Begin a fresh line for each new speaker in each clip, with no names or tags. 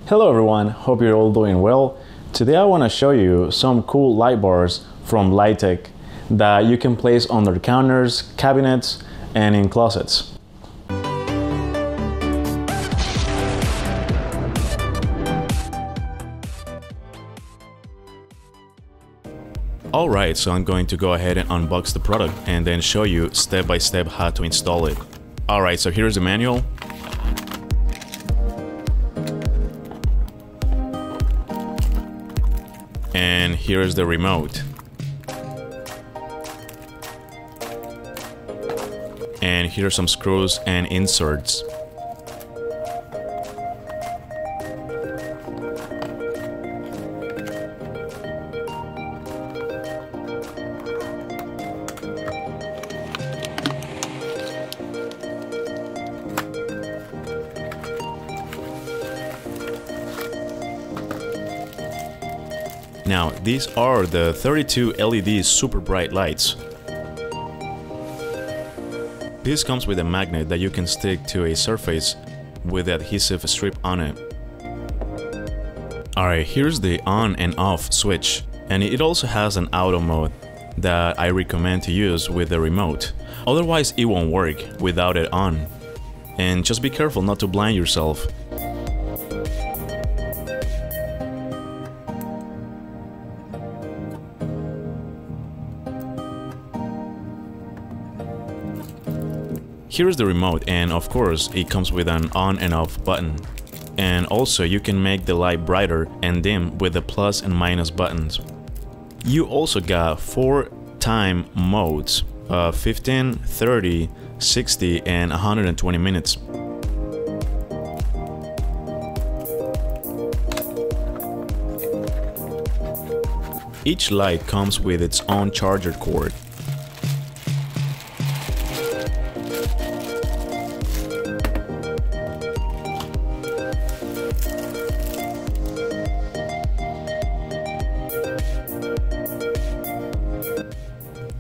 Hello everyone, hope you're all doing well. Today I want to show you some cool light bars from Litake that you can place under counters, cabinets, and in closets. Alright, so I'm going to go ahead and unbox the product and then show you step by step how to install it. Alright, so here's the manual. And here's the remote. And here are some screws and inserts. Now, these are the 32 LED super bright lights. This comes with a magnet that you can stick to a surface with the adhesive strip on it. Alright, here's the on and off switch, and it also has an auto mode that I recommend to use with the remote. Otherwise, it won't work without it on. And just be careful not to blind yourself. Here is the remote, and of course it comes with an on and off button. And also you can make the light brighter and dim with the plus and minus buttons. You also got 4 time modes, 15, 30, 60 and 120 minutes. Each light comes with its own charger cord.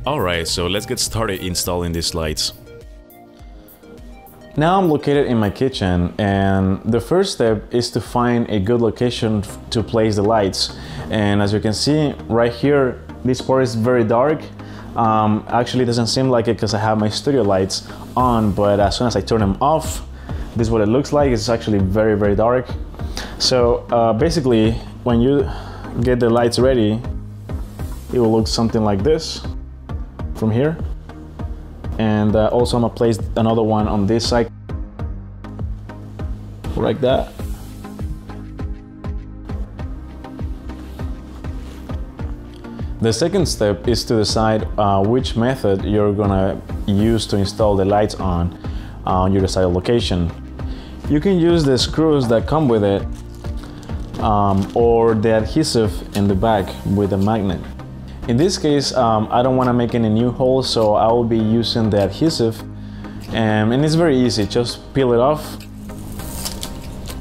Alright, so let's get started installing these lights. Now I'm located in my kitchen, and the first step is to find a good location to place the lights. And as you can see right here, this part is very dark. Actually it doesn't seem like it because I have my studio lights on, but as soon as I turn them off, this is what it looks like. It's actually very dark. So basically when you get the lights ready, it will look something like this from here. And also I'm gonna place another one on this side like that. The second step is to decide which method you're gonna use to install the lights on your desired location. You can use the screws that come with it or the adhesive in the back with a magnet. In this case, I don't want to make any new holes, so I will be using the adhesive, and it's very easy. Just peel it off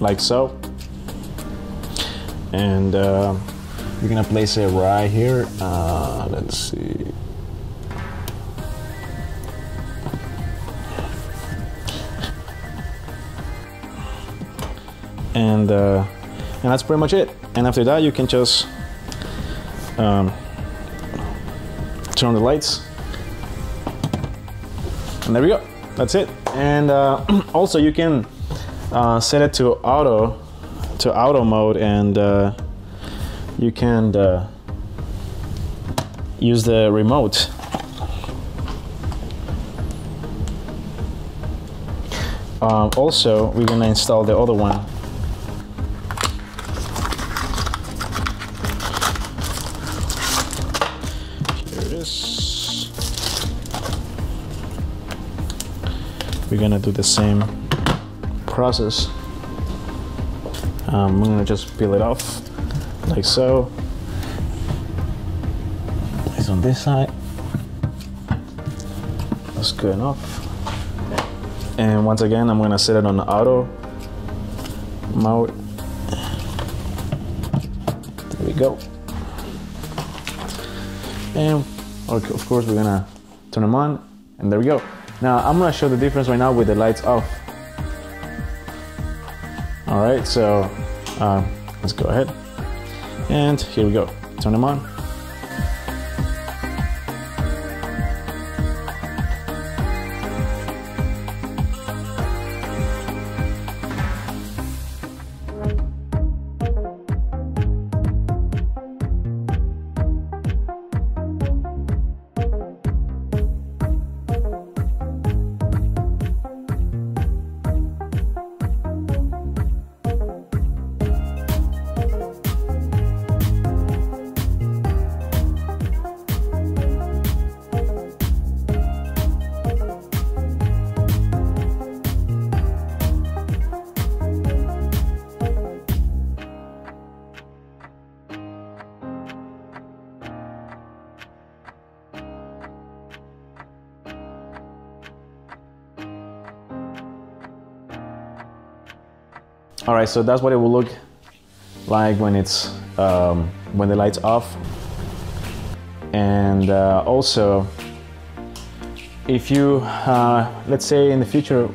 like so, and you're gonna place it right here. Let's see. And that's pretty much it. And after that, you can just turn on the lights, and there we go. That's it. And also you can set it to auto mode, and you can use the remote. Also we're gonna install the other one. We're gonna do the same process. I'm gonna just peel it off like so. It's on this side. That's good enough. And once again, I'm gonna set it on the auto mode. There we go. And of course, we're gonna turn them on, and there we go. Now I'm gonna show the difference right now with the lights off. Alright, so Let's go ahead. And here we go. Turn them on. All right, so that's what it will look like when it's when the light's off. And also, if you let's say in the future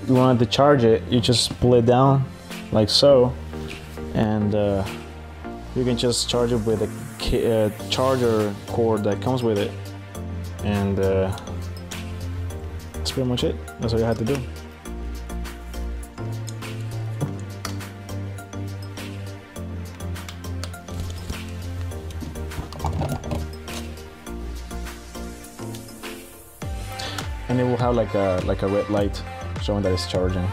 you wanted to charge it, you just pull it down like so, and you can just charge it with a charger cord that comes with it, and that's pretty much it. That's all you have to do. And it will have like a red light showing that it's charging.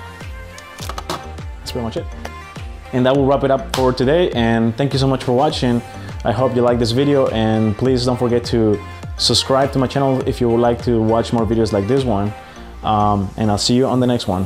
That's pretty much it. And that will wrap it up for today. And thank you so much for watching. I hope you like this video, and please don't forget to subscribe to my channel if you would like to watch more videos like this one. And I'll see you on the next one.